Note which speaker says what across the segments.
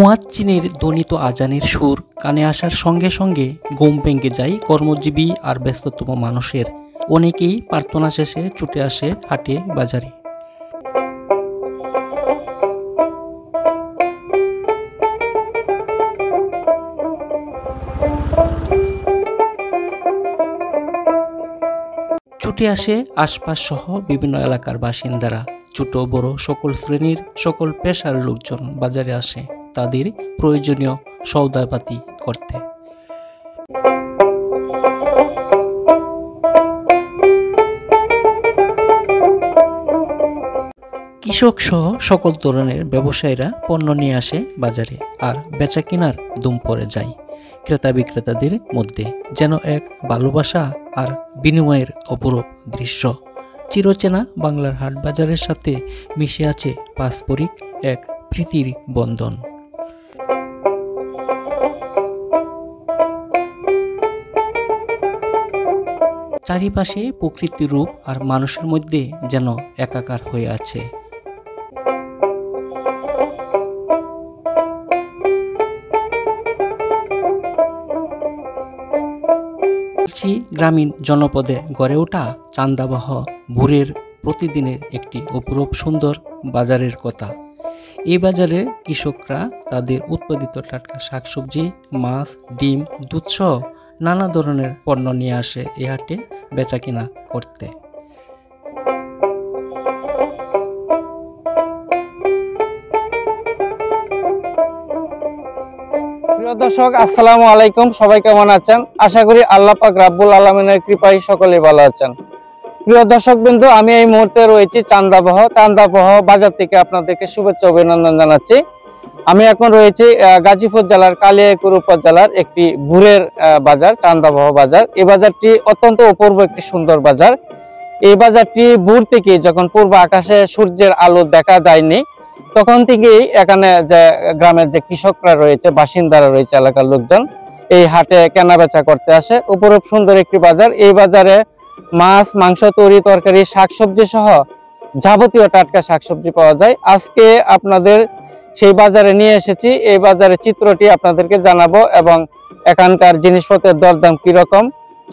Speaker 1: মুয়াজ্জিনের ধ্বনিত আজানের সুর কানে আসার সঙ্গে সঙ্গে ঘুম ভেঙে যায় কর্মজীবী আর ব্যস্ততম মানুষের। অনেকেই প্রার্থনা শেষে ছুটে আসে হাটে বাজারে। ছুটে আসে আশপাশ সহ বিভিন্ন এলাকার বাসিন্দারা। ছোট বড় সকল শ্রেণীর সকল পেশার লোকজন বাজারে আসে তাদের প্রয়োজনীয় সওদাপাতি করতে। কৃষক সহ সকল ধরনের ব্যবসায়ীরা পণ্য নিয়ে আসে বাজারে, আর বেচা কেনার ধুম পড়ে যায় ক্রেতা বিক্রেতাদের মধ্যে। যেন এক ভালোবাসা আর বিনিময়ের অপরূপ দৃশ্য। চিরচেনা বাংলার হাট বাজারের সাথে মিশে আছে পারস্পরিক এক প্রীতির বন্ধন। চারিপাশে প্রকৃতির রূপ আর মানুষের মধ্যে যেন একাকার হয়ে আছে। গ্রামীণ জনপদে গড়ে ওঠা চান্দাবহ ভোরের প্রতিদিনের একটি অপরূপ সুন্দর বাজারের কথা। এই বাজারে কৃষকরা তাদের উৎপাদিত টাটকা শাকসবজি, মাছ, ডিম, দুধ সহ নানা ধরনের পণ্য নিয়ে আসে এই হাটে বেচা কিনা করতে।
Speaker 2: প্রিয় দর্শক, আসসালামু আলাইকুম। সবাই কেমন আছেন? আশা করি আল্লাহ পাক রাব্বুল আলামিনের কৃপায় সকলেই ভালো আছেন। প্রিয় দর্শক বিন্দু, আমি এই মুহূর্তে রয়েছি চান্দাবহ বাজার থেকে আপনাদেরকে শুভেচ্ছা অভিনন্দন জানাচ্ছি। আমি এখন রয়েছি গাজীপুর জেলার কালিয়াকৈর উপজেলার একটি ভোরের বাজার, চান্দাবহ বাজার। এই বাজারটি অত্যন্ত অপূর্ব একটি সুন্দর বাজার। এই বাজারটি ভোর থেকে যখন পূর্ব আকাশে সূর্যের আলো দেখা যায়নি তখন থেকেই এখানে যে গ্রামের যে কৃষকরা রয়েছে, বাসিন্দারা রয়েছে, এলাকার লোকজন এই হাটে কেনা বেচা করতে আসে। অপরূপ সুন্দর একটি বাজার। এই বাজারে মাছ, মাংস, তরি তরকারি, শাকসবজি সহ যাবতীয় টাটকা শাকসবজি পাওয়া যায়। আজকে আপনাদের সেই বাজারে নিয়ে এসেছি। এই বাজারের চিত্রটি আপনাদেরকে জানাবো এবং এখানকার জিনিসপত্রের দরদাম কিরকম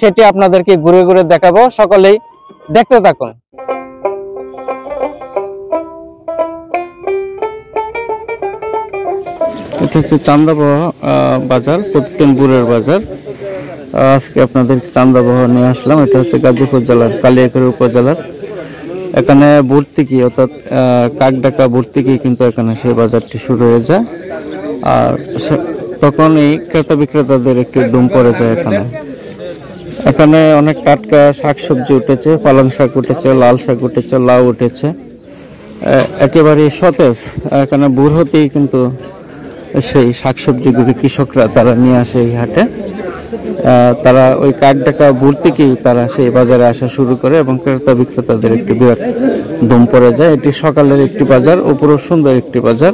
Speaker 2: সেটি আপনাদেরকে ঘুরে ঘুরে দেখাবো। সকলেই দেখতে থাকুন। এটা হচ্ছে চান্দাবহ বাজার, প্রতিদিন ভোরের বাজার। আজকে আপনাদের চান্দাবহ নিয়ে আসলাম। এটা হচ্ছে গাজীপুর জেলার কালিয়াকৈর উপজেলার। এখানে ভোর থেকে অর্থাৎ কাকডাকা ভোর থেকে কিন্তু এখানে সেই বাজারটি শুরু হয়ে যায়, আর তখন এই ক্রেতা বিক্রেতাদের একটু ধুম পড়ে যায়। এখানে অনেক টাটকা শাকসবজি উঠেছে, পালং শাক উঠেছে, লাল শাক উঠেছে, লাউ উঠেছে, একেবারে সতেজ। এখানে ভোর হতেই কিন্তু সেই শাকসবজিগুলি কৃষকরা তারা নিয়ে আসে এই হাটে। তারা ওই কাকডাকা ভোর থেকেই তারা সেই বাজারে আসা শুরু করে এবং ক্রেতা বিক্রেতাদের একটি বিরাট ধুম পড়ে যায়। এটি সকালের একটি বাজার, অপূর্ব সুন্দর একটি বাজার।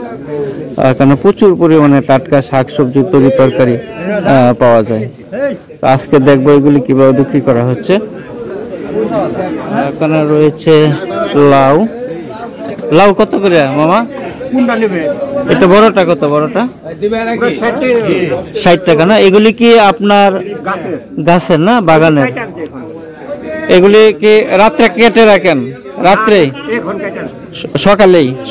Speaker 2: এখানে প্রচুর পরিমাণে টাটকা শাকসবজি, তরি তরকারি পাওয়া যায়। আজকে দেখবো এগুলি কিভাবে বিক্রি করা হচ্ছে। এখানে রয়েছে লাউ। লাউ কত করে মামা? এটা বড়টা কত? বড়টা 60 টাকা না? এগুলি কি আপনার গাছের না বাগানের? এগুলি কি রাত্রে কেটে রাখেন? রাত্রে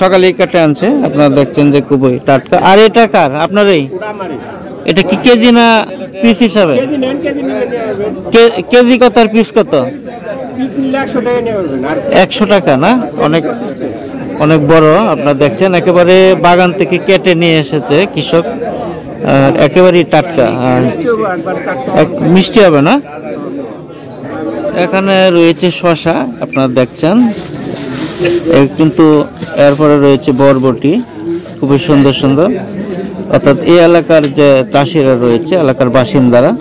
Speaker 2: সকালেই কেটে আনছে। আপনারা দেখছেন যে খুবই টাটকা। আর এটা কার? আপনার? এটা কি কেজি না পিস হিসাবে? কেজি কত আর পিস কত? 100 টাকা না? অনেক বড়। আপনারা দেখছেন একেবারে বাগান থেকে কেটে নিয়ে এসেছে কৃষক, একেবারেই টাটকা, মিষ্টি হবে না? এখানে রয়েছে শসা, আপনারা দেখছেন, কিন্তু এরপরে রয়েছে বরবটি, খুবই সুন্দর সুন্দর। অর্থাৎ এই এলাকার যে চাষিরা রয়েছে, এলাকার বাসিন্দারা,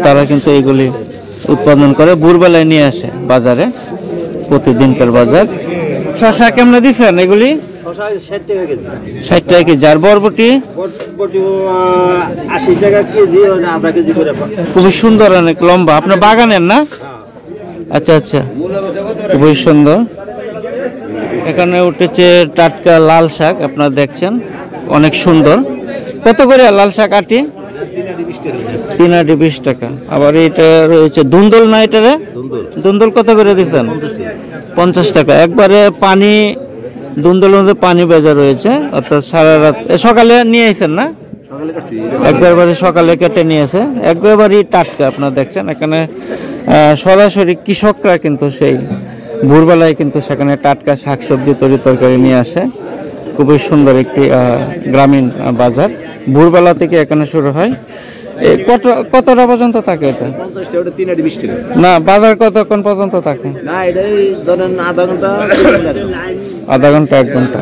Speaker 2: তারা কিন্তু এইগুলি উৎপাদন করে ভোরবেলায় নিয়ে আসে বাজারে, প্রতিদিনকার বাজার। শসা কেমনে দিচ্ছেন এগুলি? 60 টাকা কেজি। আর বরবটি? 80 টাকা কেজি, আধা কেজি করে। খুবই সুন্দর, অনেক লম্বা। আপনার বাগানের না? আচ্ছা আচ্ছা, খুবই সুন্দর। এখানে উঠেছে টাটকা লাল শাক, আপনারা দেখছেন অনেক সুন্দর। কত করে লাল শাক আটি? 3 আটি 20 টাকা। আবার এটা রয়েছে দুন্দল না, এটা দুন্দল কত করে দিচ্ছেন? 50 টাকা। একবারে পানি দুন্দলের মধ্যে পানি ভেজা রয়েছে, অর্থাৎ সারা রাত সকালে নিয়ে আসেন না? একবারে সকালে কেটে নিয়েছে, একবারই টাটকা। আপনারা দেখছেন এখানে সরাসরি কৃষকরা কিন্তু সেই ভোরবেলায় কিন্তু সেখানে টাটকা শাকসবজি তরকারি নিয়ে আসে। খুবই সুন্দর একটি গ্রামীণ বাজার। ভোরবেলা থেকে এখানে শুরু হয়। কতটা পর্যন্ত থাকে এটা? না, বাজার কতক্ষণ পর্যন্ত থাকে? আধা ঘন্টা 1 ঘন্টা,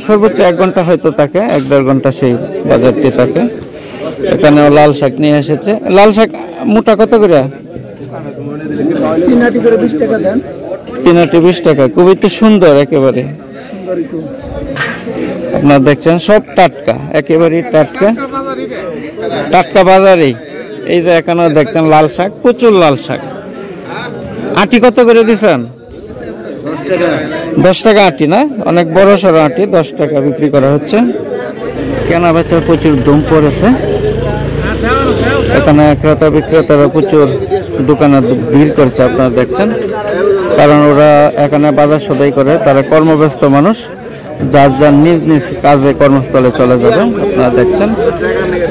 Speaker 2: সর্বোচ্চ 1 ঘন্টা হয়তো থাকে, 1-1.5 ঘন্টা সেই বাজারটি থাকে। এখানে লাল শাক নিয়ে এসেছে। লাল শাক মোটা কত করে?
Speaker 3: 3 আটি করে 20 টাকা দেন।
Speaker 2: 3 আটি 20 টাকা। খুবই তো সুন্দর, একেবারে আপনারা দেখছেন সব টাটকা, একেবারেই টাটকা টাটকা বাজারেই। এই যে এখানে দেখছেন লাল শাক, প্রচুর লাল শাক। আটি কত করে দিচ্ছেন? 10 টাকা আটি না? অনেক বড় সড়ো আটি 10 টাকা বিক্রি করা হচ্ছে। কেনা বেচার প্রচুর দম পড়েছে। এখানে ক্রেতা বিক্রেতারা প্রচুর দোকানে ভিড় করছে, আপনারা দেখছেন। কারণ ওরা এখানে বাজার সদাই করে, তারা কর্মব্যস্ত মানুষ, যার যার নিজ নিজ কাজে কর্মস্থলে চলে যাবে। আপনারা দেখছেন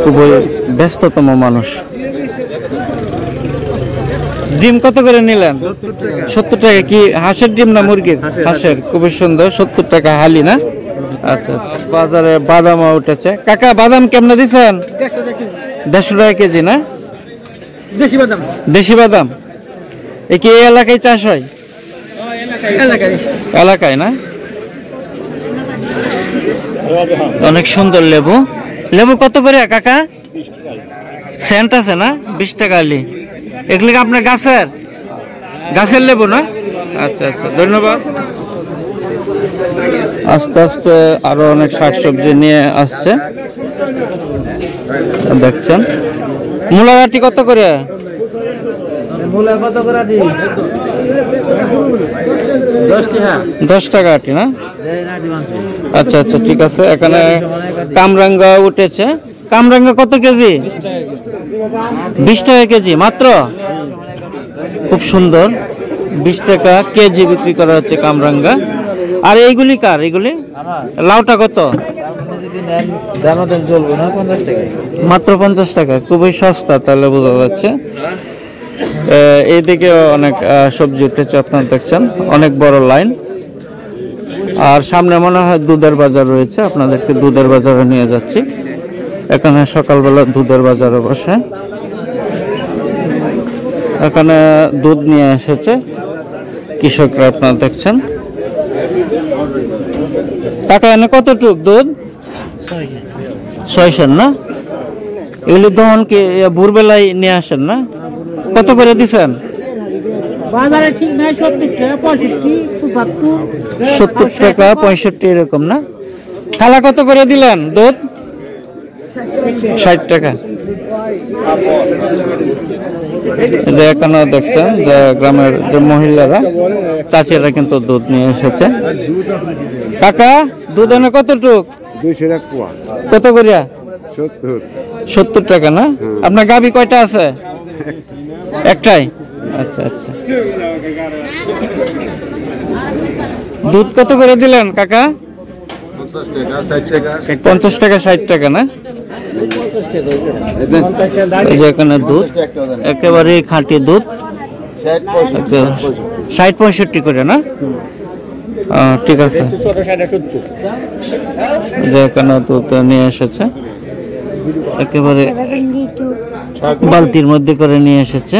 Speaker 2: খুবই ব্যস্ততম মানুষ। ডিম কত করে নিলেন? 70 টাকা। কি হাঁসের ডিম না মুরগির? হাঁসের। খুবই সুন্দর, 70 টাকা হালি না? আচ্ছা আচ্ছা। বাজারে বাদাম উঠেছে। কাকা বাদাম কেমনে দিচ্ছেন? 150 টাকা কেজি না? দেশি বাদাম। এই কি এই এলাকায় চাষ হয়? এলাকায় না? অনেক সুন্দর লেবু। লেবু কত করে কাকা? সেন্ট আছে না? 20 টাকা আলি। এগুলি আপনার গাছের লেবু না? আচ্ছা আচ্ছা, ধন্যবাদ। আস্তে আস্তে আরো অনেক শাকসবজি নিয়ে আসছে, দেখছেন। মূলার আটি কত করে?
Speaker 3: মূলা কত করে আটি?
Speaker 2: 10 টাকা আটি না? আচ্ছা আচ্ছা, ঠিক আছে। এখানে কামরাঙ্গা উঠেছে। কামরাঙ্গা কত কেজি? 20 টাকা কেজি মাত্র। খুব সুন্দর, 20 টাকা কেজি বিক্রি করা হচ্ছে কামরাঙ্গা। আর এইগুলি কার? এইগুলি লাউটা কত? মাত্র 50 টাকা। খুবই সস্তা, তাহলে বোঝা যাচ্ছে। এইদিকে অনেক সবজি উঠেছে, আপনারা দেখছেন, অনেক বড় লাইন। আর সামনে মনে হয় দুধের বাজার রয়েছে, আপনাদেরকে দুধের বাজারে নিয়ে যাচ্ছি। এখানে সকালবেলা দুধের বাজারে বসে। এখানে দুধ নিয়ে এসেছে কৃষকরা, আপনারা দেখছেন। টাকা এনে কতটুক দুধ? 600 না? এগুলি দহন কি ভোরবেলায় নিয়ে আসেন না? কত করে দিচ্ছেন?
Speaker 3: বাজারে ঠিক নাই, 70 টাকা 65 75
Speaker 2: 70 টাকা 65 এরকম না? থালা কত করে দিলেন দুধ? 60 টাকা। এখানে দেখছেন যে গ্রামের যে মহিলারা, চাচিরা কিন্তু দুধ নিয়ে এসেছে। কাকা দুধ এনে কতটুক?
Speaker 4: 200 টাকা পোয়া।
Speaker 2: কত করিয়া?
Speaker 4: 70
Speaker 2: টাকা না? আপনার গাভী কয়টা আছে? একটাই। আচ্ছা আচ্ছা। দুধ কত করে দিলেন কাকা? 50 টাকা 60 টাকা না? এই যে এখানে দুধ, একেবারে খাঁটি দুধ, 60-65 করে না? ঠিক আছে। যে এখানে দুধ নিয়ে এসেছে, একেবারে বালতির মধ্যে করে নিয়ে এসেছে।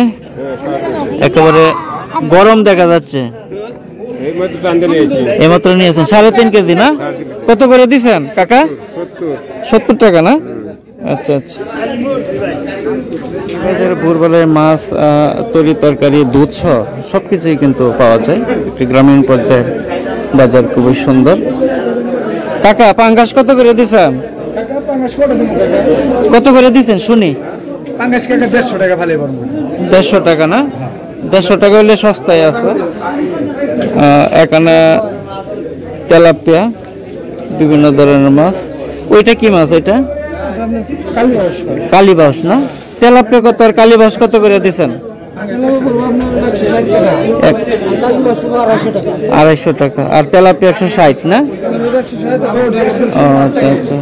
Speaker 2: একেবারে গরম দেখা যাচ্ছে। এইমাত্র নিয়েছেন 3.5 কেজি না? কত করে দিচ্ছেন কাকা? 70 টাকা না? আচ্ছা আচ্ছা। ভোরবেলায় মাছ, তরকারি, দুধ সহ সবকিছুই কিন্তু পাওয়া যায়। একটি গ্রামীণ পর্যায়ের বাজার, খুবই সুন্দর। কাকা পাঙ্গাস কত করে দিচ্ছেন? কত করে দিচ্ছেন শুনি?
Speaker 3: 150 টাকা ভালো।
Speaker 2: 150 টাকা না? 150 টাকা হলে সস্তায় আছে। এখানে তেলাপিয়া বিভিন্ন ধরনের মাছ। ওইটা কি মাছ? এটা কালীবাস না? তেলাপিয়া কত আর কালীবাস কত করে দিচ্ছেন? 250 টাকা। আর তেলাপিয়া 160 না? আচ্ছা আচ্ছা।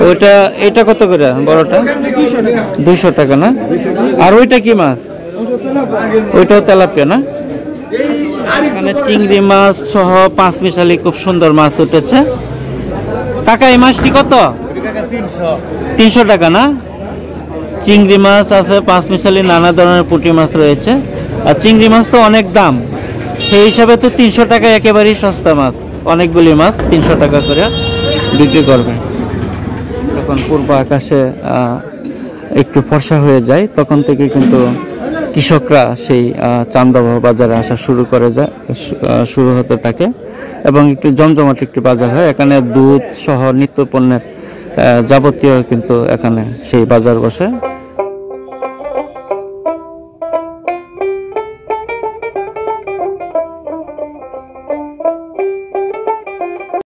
Speaker 2: ওইটা এটা কত করে বড়টা? 200 টাকা না? আর ওইটা কি মাছ? ওইটাও তেলাপিয়া না? এখানে চিংড়ি মাছ সহ 5 মিশালি খুব সুন্দর মাছ উঠেছে। কাকা এই মাছটি কত? 300 টাকা না? চিংড়ি মাছ আছে 5 মিশালি, নানা ধরনের পুঁটি মাছ রয়েছে। আর চিংড়ি মাছ তো অনেক দাম, সেই হিসাবে তো 300 টাকা একেবারেই সস্তা মাছ। অনেকগুলি মাছ 300 টাকা করে বিক্রি করবে। যখন পূর্ব আকাশে একটু ফর্সা হয়ে যায় তখন থেকে কিন্তু কৃষকরা সেই চান্দাবহ বাজারে আসা শুরু হতে থাকে এবং একটু জমজমাট একটি বাজার হয়। এখানে দুধ সহ নিত্য পণ্যের যাবতীয় কিন্তু এখানে সেই বাজার বসে।